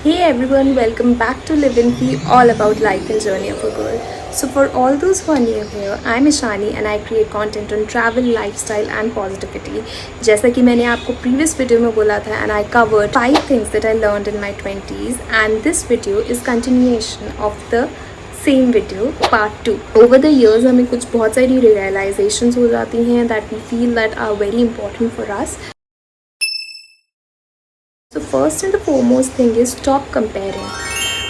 Hey everyone, welcome back to Live and Feel, all about life and journey of a girl. So for all those who are new here, I'm Ishani and I create content on travel, lifestyle and positivity. जैसा कि मैंने आपको previous video में बोला था, and I covered 5 things that I learned in my 20s, and this video is continuation of the same video part 2. Over the years हमें कुछ बहुत सारी realizations हो जाती हैं that we feel that are very important for us. So first and the foremost thing is stop comparing,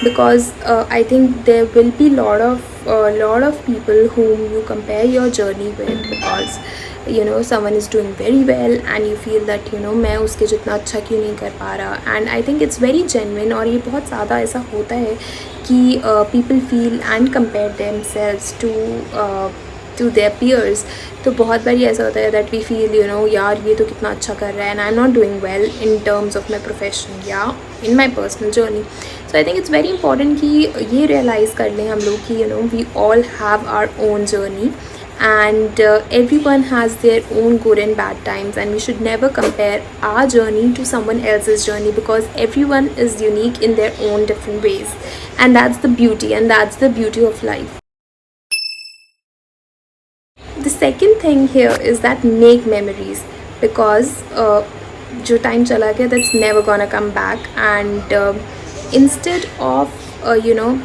because I think there will be lot of people whom you compare your journey with, because someone is doing very well and you feel that मैं उसके जितना अच्छा क्यों नहीं कर पा रहा. And I think it's very genuine, और ये बहुत ज़्यादा ऐसा होता है कि people feel and compare themselves to their peers. तो बहुत बारी ऐसा होता है that we feel यार ये तो कितना अच्छा कर रहा है and I'm not doing well in terms of my profession या in my personal journey. So I think it's very important कि ये realize कर लें हम लोग कि we all have our own journey, and everyone has their own good and bad times, and we should never compare our journey to someone else's journey, because everyone is unique in their own different ways, and that's the beauty of life. The second thing here is that make memories, because जो time चला गया that's never gonna come back, and instead of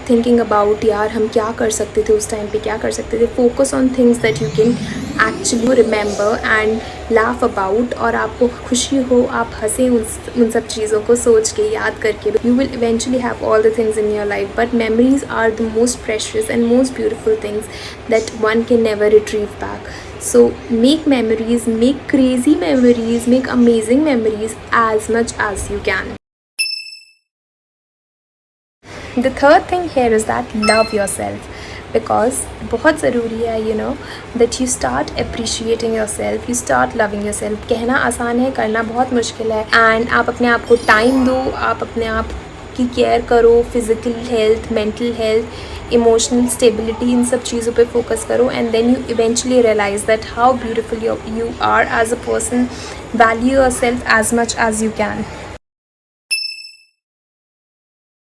thinking about यार हम क्या कर सकते थे उस टाइम पे, क्या कर सकते थे, focus on things that you can actually remember and laugh about, और आपको खुशी हो, आप हंसें उन सब चीज़ों को सोच के, याद करके. You will eventually have all the things in your life, but memories are the most precious and most beautiful things that one can never retrieve back. So make memories, make crazy memories, make amazing memories as much as you can. The third thing here is that love yourself, because बहुत ज़रूरी है that you start appreciating yourself, you start loving yourself. कहना आसान है, करना बहुत मुश्किल है. And आप अपने आप को टाइम दो, आप अपने आप की केयर करो, physical health, mental health, emotional stability, इन सब चीज़ों पे फोकस करो, and then you eventually realize that how beautiful you are as a person. Value yourself as much as you can.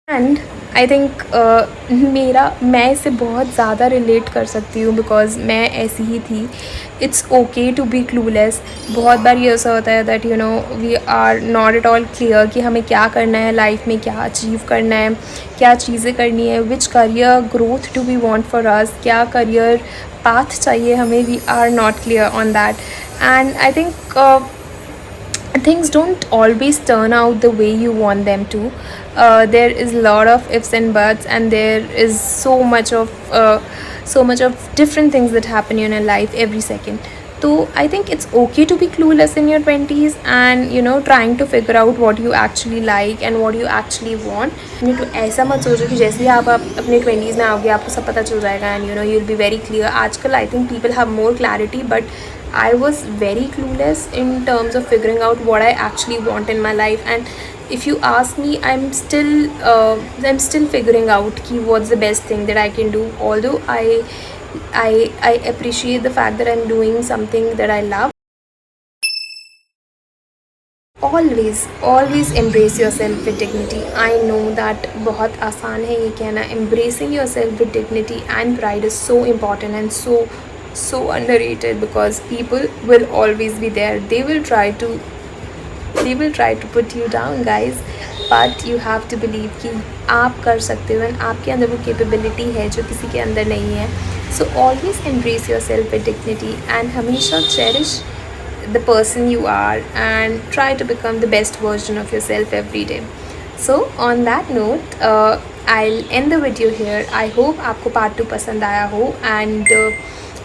And I think मैं इससे बहुत ज़्यादा रिलेट कर सकती हूँ, बिकॉज मैं ऐसी ही थी. It's okay to be clueless. बहुत बार ये ऐसा होता है that we are not at all clear कि हमें क्या करना है लाइफ में, क्या अचीव करना है, क्या चीज़ें करनी है, which career growth do we want for us, क्या करियर पाथ चाहिए हमें. We are not clear on that, and I think things don't always turn out the way you want them to. There is a lot of ifs and buts, and there is so much of different things that happen in your life every second. So I think it's okay to be clueless in your 20s, and trying to figure out what you actually like and what you actually want. तो ऐसा मत सोचो कि जैसे ही आप अपने 20s में आओगे आपको सब पता चल जाएगा, and you'll be very clear. आजकल I think people have more clarity, but I was very clueless in terms of figuring out what I actually want in my life. And if you ask me, I'm still figuring out what's the best thing that I can do. Although I appreciate the fact that I'm doing something that I love. Always embrace yourself with dignity. I know that बहुत आसान है ये कहना. Embracing yourself with dignity and pride is so important and so underrated, because people will always be there. They will try to put you down, guys, but you have to believe कि आप कर सकते हो, and आपके अंदर वो capability है जो किसी के अंदर नहीं है. So always embrace yourself with dignity, and हमेशा cherish the person you are, and try to become the best version of yourself every day. So on that note, I'll end the video here. I hope आपको part 2 पसंद आया हो, and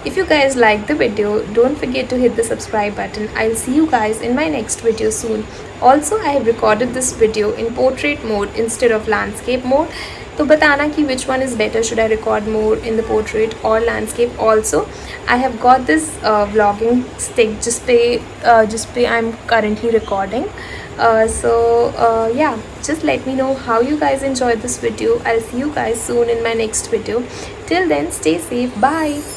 if you guys like the video, don't forget to hit the subscribe button. I'll see you guys in my next video soon. Also, I have recorded this video in portrait mode instead of landscape mode. तो बताना कि which one is better, should I record more in the portrait or landscape. Also, I have got this vlogging stick जिस पे I'm currently recording. Yeah, just let me know how you guys enjoyed this video. I'll see you guys soon in my next video. Till then, stay safe. Bye.